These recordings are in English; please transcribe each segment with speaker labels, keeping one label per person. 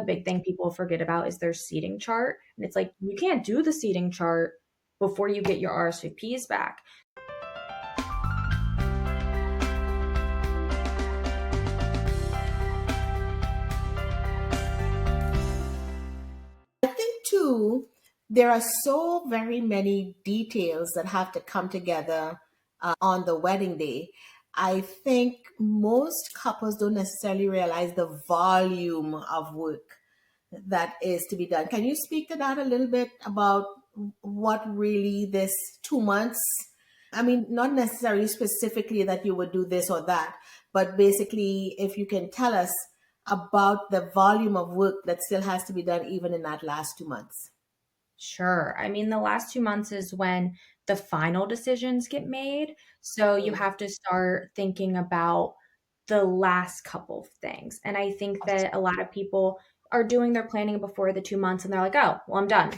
Speaker 1: big thing people forget about is their seating chart. And it's like, you can't do the seating chart before you get your RSVPs back.
Speaker 2: I think too, there are so very many details that have to come together on the wedding day. I think most couples don't necessarily realize the volume of work that is to be done. Can you speak to that a little bit about what really this 2 months? I mean, not necessarily specifically that you would do this or that, but basically, if you can tell us about the volume of work that still has to be done even in that last 2 months.
Speaker 1: Sure. I mean, the last 2 months is when the final decisions get made. So you
Speaker 2: Mm.
Speaker 1: have to start thinking about the last couple of things. And I think that a lot of people are doing their planning before the 2 months and they're like, oh, well, I'm done.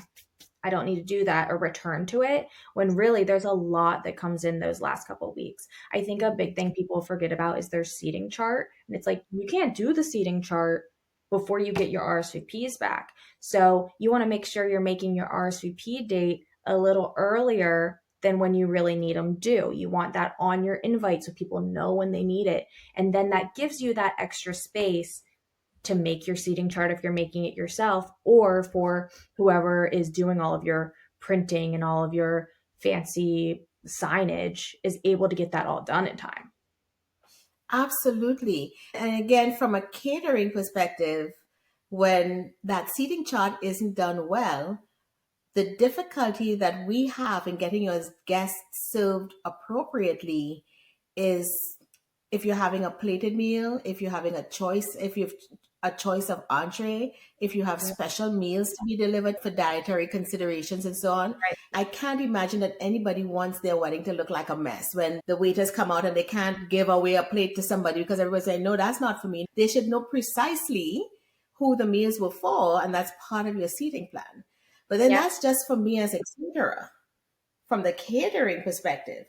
Speaker 1: I don't need to do that or return to it, when really there's a lot that comes in those last couple of weeks. I think a big thing people forget about is their seating chart. And it's like, you can't do the seating chart before you get your RSVPs back. So you want to make sure you're making your RSVP date a little earlier than when you really need them due. You want that on your invite so people know when they need it. And then that gives you that extra space to make your seating chart if you're making it yourself, or for whoever is doing all of your printing and all of your fancy signage is able to get that all done in time.
Speaker 2: Absolutely. And again, from a catering perspective, when that seating chart isn't done well, the difficulty that we have in getting your guests served appropriately is if you're having a plated meal, if you're having a choice, if you've a choice of entree, if you have
Speaker 1: Yep.
Speaker 2: special meals to be delivered for dietary considerations and so on.
Speaker 1: Right.
Speaker 2: I can't imagine that anybody wants their wedding to look like a mess when the waiters come out and they can't give away a plate to somebody because everybody's saying, no, that's not for me. They should know precisely who the meals were for, and that's part of your seating plan. But then
Speaker 1: Yep.
Speaker 2: that's just for me as a caterer. From the catering perspective,